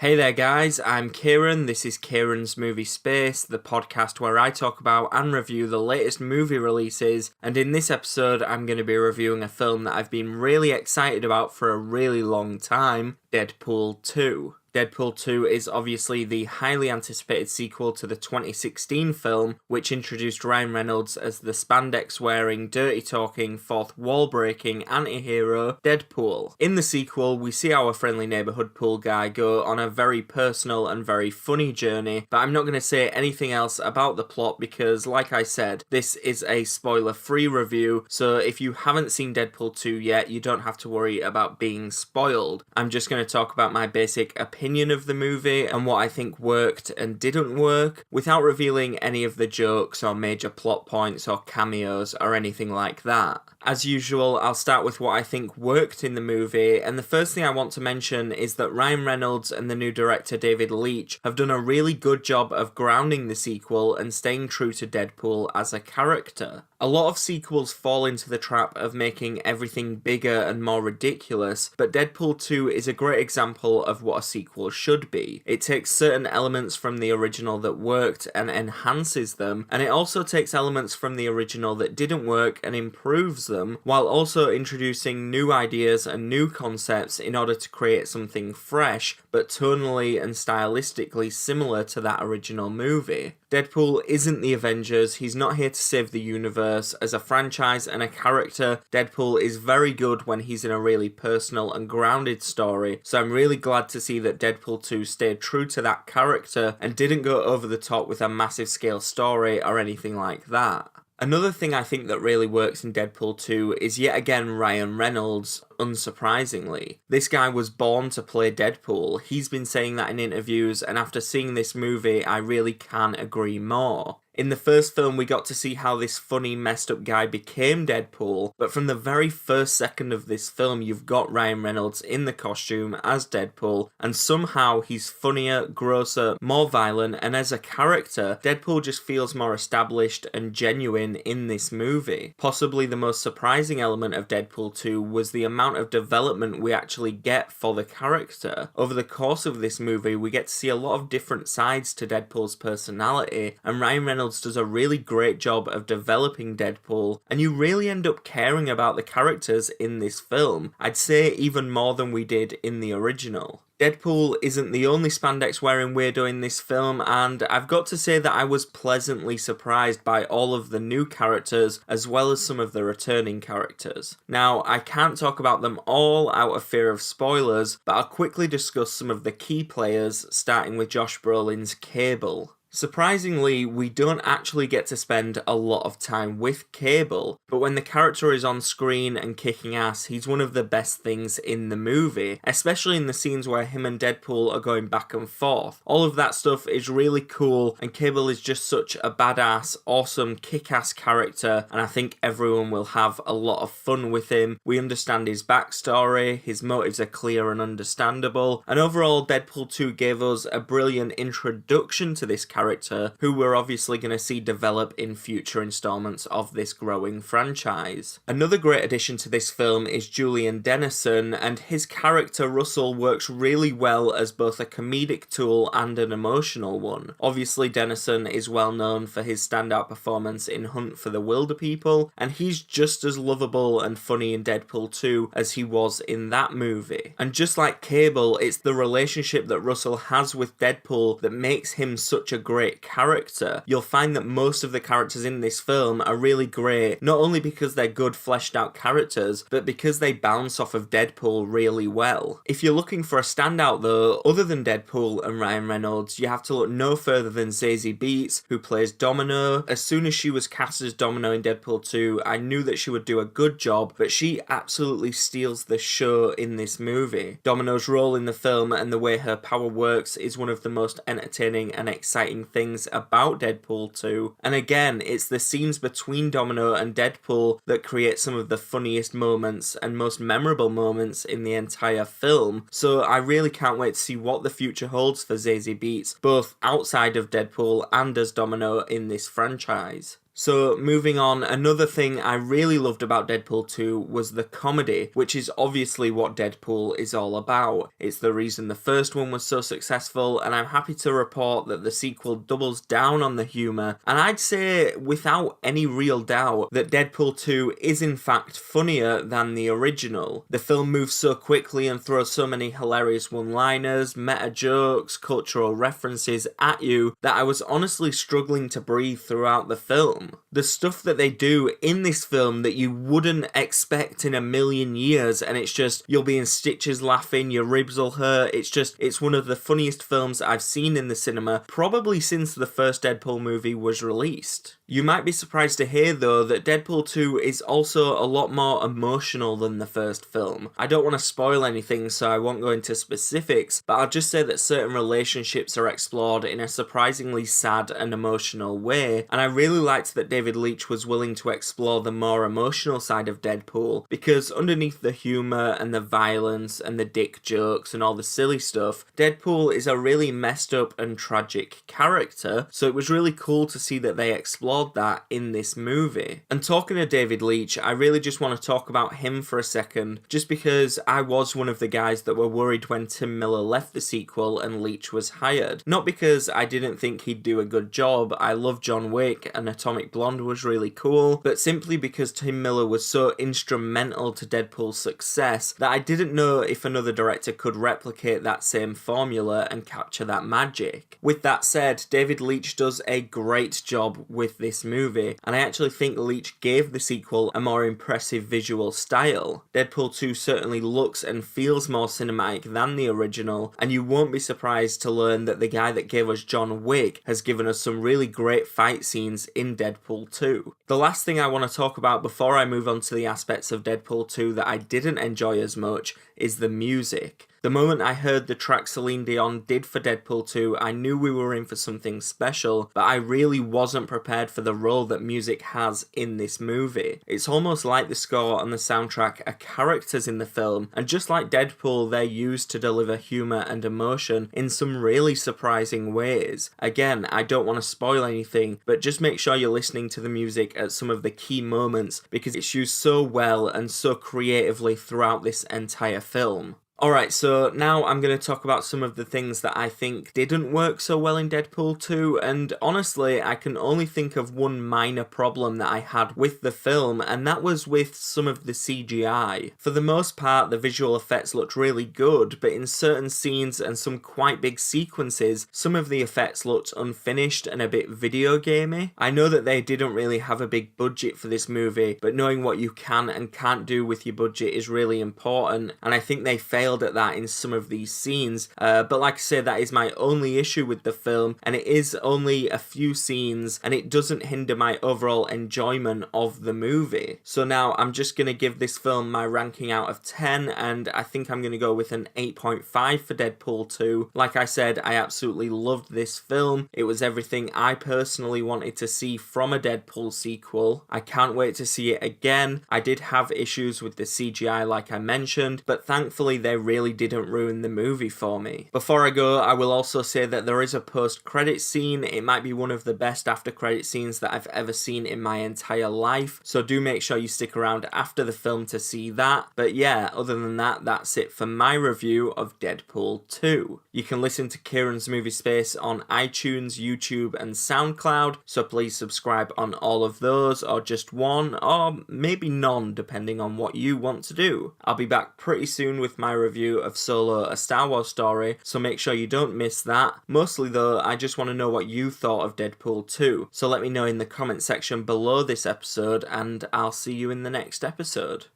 Hey there guys, I'm Kieran, this is Kieransmoviespace, the podcast where I talk about and review the latest movie releases, and in this episode I'm going to be reviewing a film that I've been really excited about for a really long time, Deadpool 2. Deadpool 2 is obviously the highly anticipated sequel to the 2016 film, which introduced Ryan Reynolds as the spandex-wearing, dirty-talking, fourth-wall-breaking anti-hero Deadpool. In the sequel, we see our friendly neighbourhood pool guy go on a very personal and very funny journey, but I'm not going to say anything else about the plot because, like I said, this is a spoiler-free review, so if you haven't seen Deadpool 2 yet, you don't have to worry about being spoiled. I'm just going to talk about my basic opinion of the movie and what I think worked and didn't work without revealing any of the jokes or major plot points or cameos or anything like that. As usual, I'll start with what I think worked in the movie, and the first thing I want to mention is that Ryan Reynolds and the new director David Leitch have done a really good job of grounding the sequel and staying true to Deadpool as a character. A lot of sequels fall into the trap of making everything bigger and more ridiculous, but Deadpool 2 is a great example of what a sequel should be. It takes certain elements from the original that worked and enhances them, and it also takes elements from the original that didn't work and improves them, while also introducing new ideas and new concepts in order to create something fresh, but tonally and stylistically similar to that original movie. Deadpool isn't the Avengers, he's not here to save the universe. As a franchise and a character, Deadpool is very good when he's in a really personal and grounded story, so I'm really glad to see that Deadpool 2 stayed true to that character and didn't go over the top with a massive scale story or anything like that. Another thing I think that really works in Deadpool 2 is yet again Ryan Reynolds, unsurprisingly. This guy was born to play Deadpool. He's been saying that in interviews, and after seeing this movie, I really can't agree more. In the first film, we got to see how this funny, messed up guy became Deadpool, but from the very first second of this film, you've got Ryan Reynolds in the costume as Deadpool, and somehow he's funnier, grosser, more violent, and as a character, Deadpool just feels more established and genuine in this movie. Possibly the most surprising element of Deadpool 2 was the amount of development we actually get for the character. Over the course of this movie, we get to see a lot of different sides to Deadpool's personality, and Ryan Reynolds does a really great job of developing Deadpool, and you really end up caring about the characters in this film. I'd say even more than we did in the original. Deadpool isn't the only spandex-wearing weirdo in this film, and I've got to say that I was pleasantly surprised by all of the new characters, as well as some of the returning characters. Now, I can't talk about them all out of fear of spoilers, but I'll quickly discuss some of the key players, starting with Josh Brolin's Cable. Surprisingly, we don't actually get to spend a lot of time with Cable, but when the character is on screen and kicking ass, he's one of the best things in the movie, especially in the scenes where him and Deadpool are going back and forth. All of that stuff is really cool, and Cable is just such a badass, awesome, kick-ass character, and I think everyone will have a lot of fun with him. We understand his backstory, his motives are clear and understandable, and overall Deadpool 2 gave us a brilliant introduction to this character, who we're obviously going to see develop in future installments of this growing franchise. Another great addition to this film is Julian Dennison, and his character Russell works really well as both a comedic tool and an emotional one. Obviously Dennison is well known for his standout performance in Hunt for the Wilderpeople, and he's just as lovable and funny in Deadpool 2 as he was in that movie. And just like Cable, it's the relationship that Russell has with Deadpool that makes him such a great character. You'll find that most of the characters in this film are really great, not only because they're good fleshed out characters, but because they bounce off of Deadpool really well. If you're looking for a standout though, other than Deadpool and Ryan Reynolds, you have to look no further than Zazie Beetz, who plays Domino. As soon as she was cast as Domino in Deadpool 2, I knew that she would do a good job, but she absolutely steals the show in this movie. Domino's role in the film and the way her power works is one of the most entertaining and exciting things about Deadpool 2, and again, it's the scenes between Domino and Deadpool that create some of the funniest moments and most memorable moments in the entire film, so I really can't wait to see what the future holds for Zazie Beetz, both outside of Deadpool and as Domino in this franchise. So moving on, another thing I really loved about Deadpool 2 was the comedy, which is obviously what Deadpool is all about. It's the reason the first one was so successful, and I'm happy to report that the sequel doubles down on the humour, and I'd say without any real doubt that Deadpool 2 is in fact funnier than the original. The film moves so quickly and throws so many hilarious one-liners, meta jokes, cultural references at you that I was honestly struggling to breathe throughout the film. The stuff that they do in this film that you wouldn't expect in a million years, and it's just, you'll be in stitches laughing, your ribs will hurt, it's one of the funniest films I've seen in the cinema, probably since the first Deadpool movie was released. You might be surprised to hear though that Deadpool 2 is also a lot more emotional than the first film. I don't want to spoil anything, so I won't go into specifics, but I'll just say that certain relationships are explored in a surprisingly sad and emotional way, and I really liked that David Leitch was willing to explore the more emotional side of Deadpool, because underneath the humour and the violence and the dick jokes and all the silly stuff, Deadpool is a really messed up and tragic character, so it was really cool to see that they explored that in this movie. And talking to David Leitch, I really just want to talk about him for a second, just because I was one of the guys that were worried when Tim Miller left the sequel and Leitch was hired. Not because I didn't think he'd do a good job, I love John Wick and Atomic Blonde was really cool, but simply because Tim Miller was so instrumental to Deadpool's success that I didn't know if another director could replicate that same formula and capture that magic. With that said, David Leitch does a great job with this movie, and I actually think Leitch gave the sequel a more impressive visual style. Deadpool 2 certainly looks and feels more cinematic than the original, and you won't be surprised to learn that the guy that gave us John Wick has given us some really great fight scenes in Deadpool 2. The last thing I want to talk about before I move on to the aspects of Deadpool 2 that I didn't enjoy as much is the music. The moment I heard the track Celine Dion did for Deadpool 2, I knew we were in for something special, but I really wasn't prepared for the role that music has in this movie. It's almost like the score and the soundtrack are characters in the film, and just like Deadpool, they're used to deliver humour and emotion in some really surprising ways. Again, I don't want to spoil anything, but just make sure you're listening to the music at some of the key moments, because it's used so well and so creatively throughout this entire film. Alright, so now I'm going to talk about some of the things that I think didn't work so well in Deadpool 2, and honestly, I can only think of one minor problem that I had with the film, and that was with some of the CGI. For the most part, the visual effects looked really good, but in certain scenes and some quite big sequences, some of the effects looked unfinished and a bit video gamey. I know that they didn't really have a big budget for this movie, but knowing what you can and can't do with your budget is really important, and I think they failed at that in some of these scenes, but like I say, that is my only issue with the film, and it is only a few scenes, and it doesn't hinder my overall enjoyment of the movie. So now I'm just going to give this film my ranking out of 10, and I think I'm going to go with an 8.5 for Deadpool 2. Like I said, I absolutely loved this film. It was everything I personally wanted to see from a Deadpool sequel. I can't wait to see it again. I did have issues with the CGI like I mentioned, but thankfully they really didn't ruin the movie for me. Before I go, I will also say that there is a post-credit scene. It might be one of the best after-credit scenes that I've ever seen in my entire life, so do make sure you stick around after the film to see that. But yeah, other than that, that's it for my review of Deadpool 2. You can listen to Kieran's Movie Space on iTunes, YouTube, and SoundCloud, so please subscribe on all of those, or just one, or maybe none, depending on what you want to do. I'll be back pretty soon with my review of Solo, A Star Wars Story, so make sure you don't miss that. Mostly though, I just want to know what you thought of Deadpool 2, so let me know in the comment section below this episode, and I'll see you in the next episode.